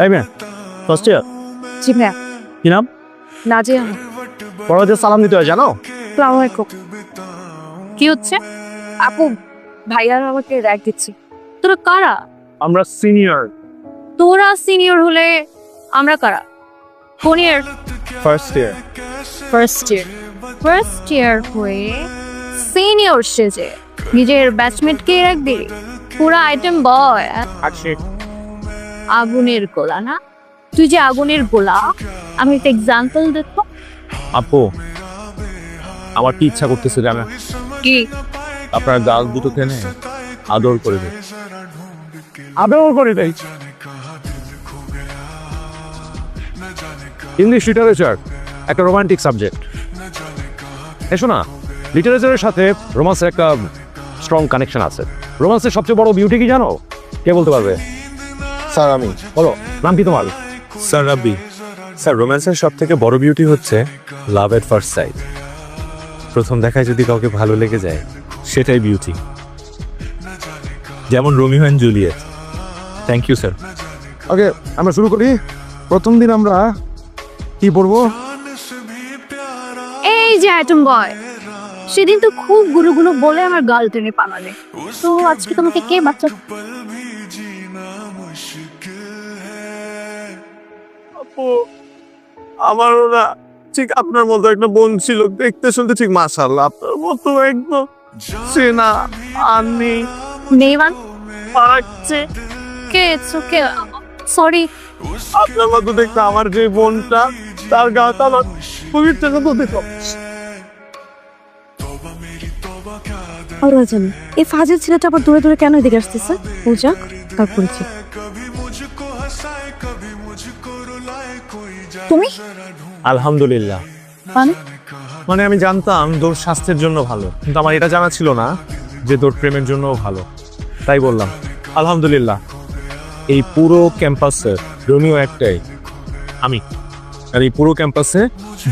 এই মেয়ে first year জি ভাইয়া। কি নাম? নাজিয়া। বড়দের সালাম দিতে হয় জানো? আসসালামু আলাইকুম। কি হচ্ছে? আপু, ভাইয়ার আমাকে র্যাক দিচ্ছি। তোরা কারা? আমরা সিনিয়র। তোরা সিনিয়র হলে আমরা কারা? কোন year? First year. First year. First year হয়ে সিনিয়র সেজে নিজের ব্যাচমেটকে র্যাক দিলি? পুরা আইটেম বয়। আচ্ছা আগুনের গোলা না? তুই যে আগুনের গোলা, আমি একটা এক্সাম্পল দেখো। আপু, আমার কি ইচ্ছা করতেছে জানেন? কি? আপনার গাল দুটো কেনে আদর করে দেয়। আদর করে দেয়। ইংলিশ লিটারেচার একটা রোমান্টিক সাবজেক্ট। এসো না, লিটারেচারের সাথে রোমান্সের একটা স্ট্রং কানেকশন আছে। রোমান্সের সবচেয়ে বড় বিউটি কি জানো? কে বলতে পারবে? স্যার আমি। বলো, নাম কি তোমার? স্যার রাব্বি। স্যার রোম্যান্সের সব থেকে বড় বিউটি হচ্ছে লাভ এট ফার্স্ট সাইট। প্রথম দেখায় যদি কাউকে ভালো লেগে যায় সেটাই বিউটি, যেমন Romeo and Juliet. Thank you sir. Okay, আমরা শুরু করি। প্রথম দিন আমরা কি পড়বো? এই যে আইটেম বয়, সেদিন তো খুব গুলো গুলো বলে আমার গাল টেনে পালালে। তো আজকে তোমাকে কে বাচ্চা? আপু, আমারও না ঠিক আপনার মতো একটা বোন ছিল, দেখতে শুনতে ঠিক মাশাআল্লাহ আপনার মতো একদম চেনা আনি নেইমান পাচ্ছে কে? ওকে, সরি। আপনার মতো দেখতে আমার যে বোনটা, তার গাটা আমার খুবই টাকা তো দেখো। এই ফাজিল ছেলেটা আবার দূরে দূরে কেন এদিকে আসতেছে? পূজা কার পরিচয়? তুমি? আলহামদুলিল্লাহ। মানে আমি জানতাম তোর স্বাস্থ্যের জন্য ভালো, কিন্তু আমার এটা জানা ছিল না যে তোর প্রেমের জন্যও ভালো, তাই বললাম আলহামদুলিল্লাহ। এই পুরো ক্যাম্পাসে রোমিও একটাই, আমি। আর এই পুরো ক্যাম্পাসে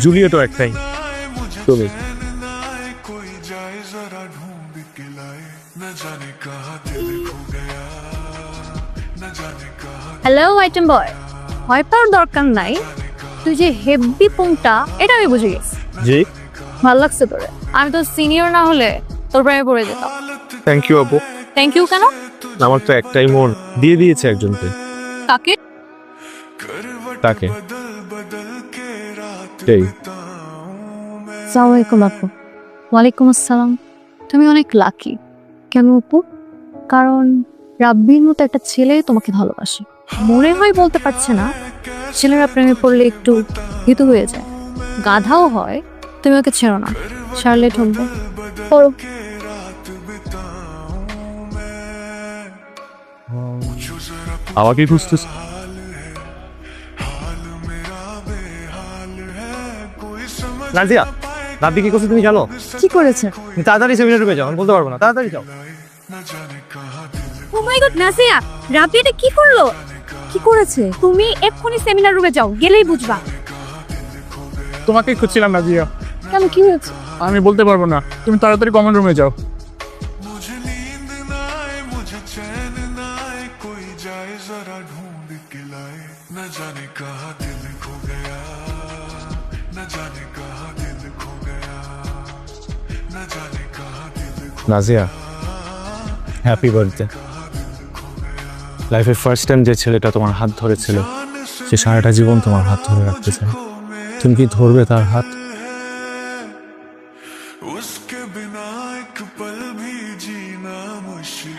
জুলিয়েটও একটাই, তুমি। হ্যালো আইটেম বয়, ভয় পাওয়ার দরকার নাই। তুই যে হেভি পুংটা, এটা আমি বুঝে গেছি। জি, ভালো লাগছে তোরে। আমি তো সিনিয়র না হলে তোর প্রেমে পড়ে যেতাম। থ্যাংক ইউ আপু। থ্যাংক ইউ কেন? আমার তো একটাই মন, দিয়ে দিয়েছে একজনকে। কাকে? তাকে। এই আসসালামু আলাইকুম আপু। ওয়ালাইকুম আসসালাম। তুমি অনেক লাকি। কেন আপু? কারণ রাব্বির মতো একটা ছেলে তোমাকে ভালোবাসে। মনে হয় বলতে পারছে না, ছেলেরা প্রেমে পড়লে একটু ভীতু হয়ে যায়, গাধাও হয়। তুমি ওকে ছেড়ো না, শার্লেট হবে। পড়ো। আমাকে খুঁজতেছ? নাজিয়া, রাব্বি কি করছে তুমি জানো? কি করেছে? তুমি তাড়াতাড়ি সেমিনার রুমে যাও, আমি বলতে পারবো না, তাড়াতাড়ি যাও। ও মাই গড নাসিয়া, রাব্বি এটা কি করলো? কি করেছে? তুমি এক্ষুনি সেমিনার রুমে যাও, গেলেই বুঝবা। তোমাকেই খুঁজছিলাম নাজিয়া। কেন, কি হয়েছে? আমি বলতে পারবো না, তুমি তাড়াতাড়ি কমন রুমে যাও। Nazia, happy birthday. লাইফের ফার্স্ট টাইম যে ছেলেটা তোমার হাত ধরেছিল, সে সারাটা জীবন তোমার হাত ধরে রাখতে চায়। তুমি কি ধরবে তার হাত?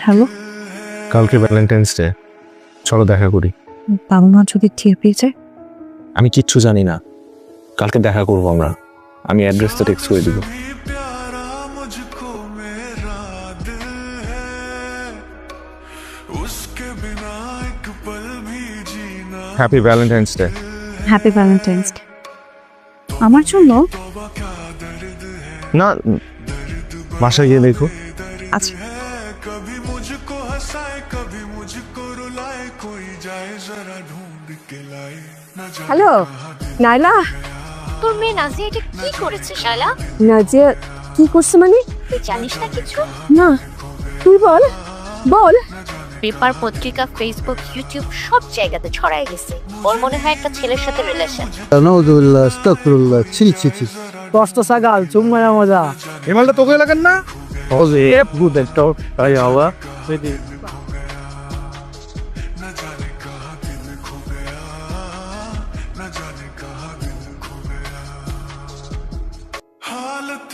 হ্যালো, কালকে ভ্যালেন্টাইন্স ডে, চলো দেখা করি। বাবা মা যদি টের পেয়ে যায়? আমি কিচ্ছু জানি না, কালকে দেখা করবো আমরা। আমি অ্যাড্রেসটা টেক্সট করে দিব। Happy Valentine's day. Happy Valentine's day. আমার জন্য? না, বাসায় গিয়ে দেখো। আচ্ছা। হ্যালো নাইলা। তোর মেয়ে নাজিয়া এটা কি করেছে শালা? নাজিয়া কি করছে মানে? তুই জানিস না কিছু? না, তুই বল বল। পেপার, পত্রিকা, ফেসবুক, ইউটিউব সব জায়গাতে ছড়াই গেছে। ওর মনে হয় একটা ছেলের সাথে রিলেশন। নাউজুবিল্লাহ আস্তাগফিরুল্লাহ ছি ছি ছি কষ্ট সাগাল চুম্মায়া মজা এই মালটা তোকে লাগান না? ওজে গুড তো তাই আওয়া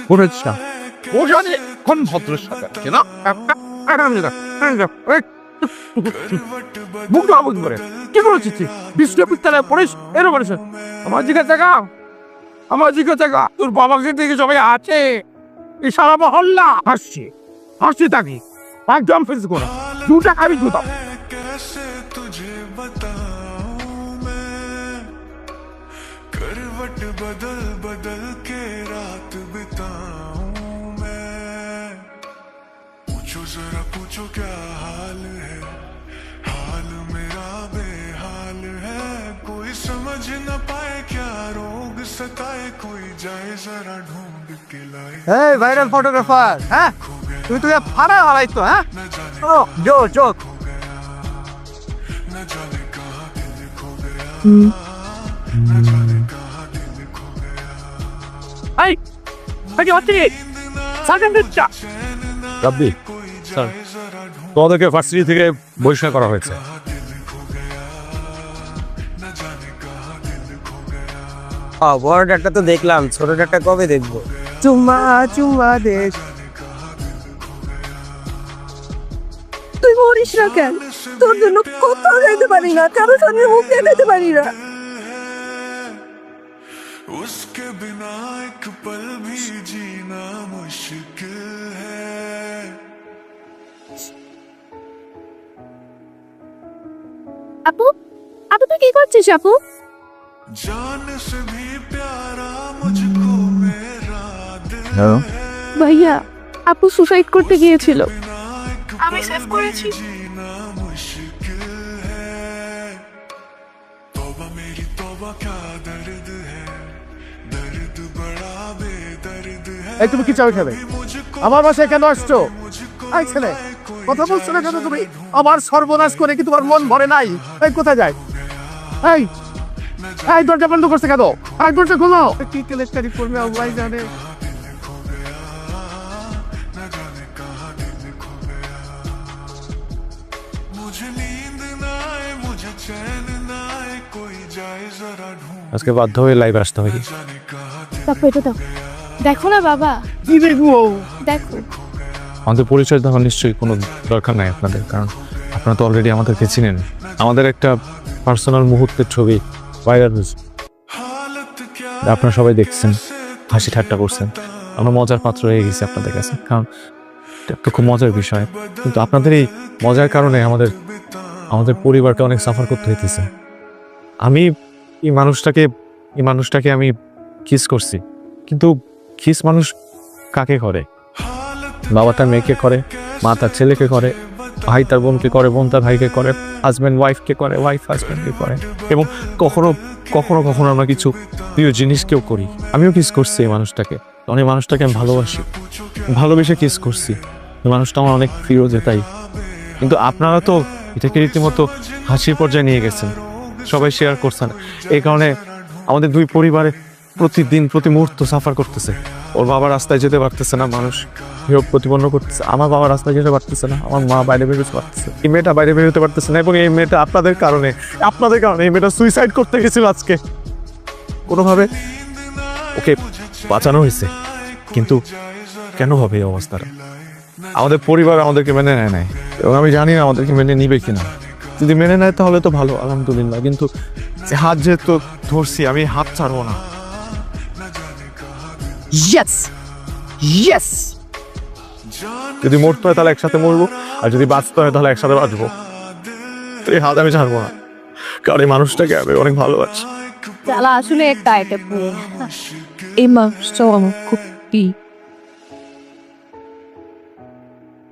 করেছা ও জানে কোন ভদ্র সাগর কেন মুখ আবুদ করে কি করেছিস বিশ্ববিদ্যালয়ে পড়িস এরকম করেছ আমার জিজ্ঞাসা গা তোর বাবাকে দেখে সবাই আছে এই সারা মহল্লা হাসছি তাকে একদম ফেস করা 2 টাকা আমি দিতাম करवट बदल बदल के रात बिताऊं मैं पूछो जरा पूछो क्या हाल है हाल मेरा बेहाल है कोई समझ न पाए क्या रोग सताए कोई जाए जरा ढूंढ के लाए এই ভাইরাল ফটোগ্রাফার হ্যাঁ তুই তো ফাড়া হারাইতো হ্যাঁ ও জো জো न जाने कहाँ दिल खो गया न जाने कहाँ दिल खो गया এই আগে অতি সার্কেন্ডটা রাব্বি স্যার তোমাদেরকে ভার্সিটি থেকে বহিষ্কার করা হয়েছে। বড় ডাক্তার তো দেখলাম, ছোট ডাক্তার কবে দেখবো? চুম্মা চুম্মা দেখ। তুই মরিস না কেন? তোর জন্য কোথাও যাইতে পারি না, কারোর সামনে মুখ দেখাতে পারি না। उसके बिना एक पल भी जीना मुश्किल है আপু, আপু তুই কি করছিস আপু? जान से भी प्यारा मुझको मेरा दिल ভাইয়া, আপু সুসাইড করতে গিয়েছিল। আমি সেভ করেছি जीना मुश्किल है तौबा मेरी तौबा क्या दर्द है दर्द बड़ा बेदर्द है এই তুমি কি চাও খাবে আমার বাসায় কেন আসছো এই ছেলে কথা বলছো না কেন তুমি আমার সর্বনাশ করে কি তোমার মন ভরে নাই এই কোথায় যায় এই এই দরজা বন্ধ করছে কেন এই দরজা খোলো কি কেলেস্টারি করবে আল্লাহ জানে मुझे नींद ना आए मुझे चैन ना आए कोई जाए जरा ढूंढ আজকে বাধ্য হয়ে লাইভ আসতে হয়। जाने कहाँ তারপর এটা দাও। দেখো না বাবা, কি দেখবো দেখো। আমাদের পরিচয় দেওয়ার নিশ্চয়ই কোনো দরকার নাই আপনাদের, কারণ আপনারা তো অলরেডি আমাদেরকে চিনেন। আমাদের একটা পার্সোনাল মুহূর্তের ছবি ভাইরাল হয়েছে, हालत क्या আপনারা সবাই দেখছেন, হাসি ঠাট্টা করছেন। আমরা মজার পাত্র হয়ে গেছি আপনাদের কাছে, কারণ এটা একটা খুব মজার বিষয়। কিন্তু আপনাদের এই মজার কারণে আমাদের পরিবারকে অনেক সাফার করতে হইতেছে। আমি এই মানুষটাকে আমি কিস করছি, কিন্তু কিস মানুষ কাকে করে? বাবা তার মেয়েকে করে, মা তার ছেলেকে করে, ভাই তার বোনকে করে, বোন তার ভাইকে করে, হাজব্যান্ড ওয়াইফকে করে, ওয়াইফ হাজব্যান্ডকে করে, এবং কখনো কখনো কখনো আমরা কিছু প্রিয় জিনিসকেও করি। আমিও কিস করছি এই মানুষটাকে, কারণ এই মানুষটাকে আমি ভালোবেসে কিস করছি। এই মানুষটা আমার অনেক প্রিয় যে, তাই। কিন্তু আপনারা তো এটাকে রীতিমতো হাসির পর্যায়ে নিয়ে গেছেন, সবাই শেয়ার করছেন। এই কারণে আমাদের দুই পরিবারে প্রতিদিন প্রতি মুহূর্ত সাফার করতেছে। ওর বাবা রাস্তায় যেতে পারতেছে না, মানুষ বিরোধ প্রতিপন্ন করতেছে। আমার বাবা রাস্তায় যেতে পারতেছে না, আমার মা বাইরে বেরোতে পারতেছে, এই মেয়েটা বাইরে বেরোতে পারতেছে না। এবং এই মেয়েটা আপনাদের কারণে এই মেয়েটা সুইসাইড করতে গেছিল আজকে। কোনোভাবে ওকে বাঁচানো হয়েছে, কিন্তু কেন হবে এই অবস্থাটা? আমাদের পরিবার আমাদেরকে মেনে নেয় নাই, এবং আমি জানি না আমাদেরকে মেনে নিবে কিনা। যদি মেনে নেয় তাহলে তো ভালো, আলহামদুলিল্লাহ। কিন্তু হাত যেহেতু ধরছি, আমি হাত ছাড়বো না। Yes yes. যদি মরতে হয় তাহলে একসাথে মরবো, আর যদি বাঁচতে হয় তাহলে একসাথে বাঁচবো। তো এই হাত আমি ছাড়বো না, কারণ এই মানুষটাকে আমি অনেক ভালোবাসি। তাহলে আসলে একটা আইটেম এই মানুষটাও আমার খুব প্রিয়।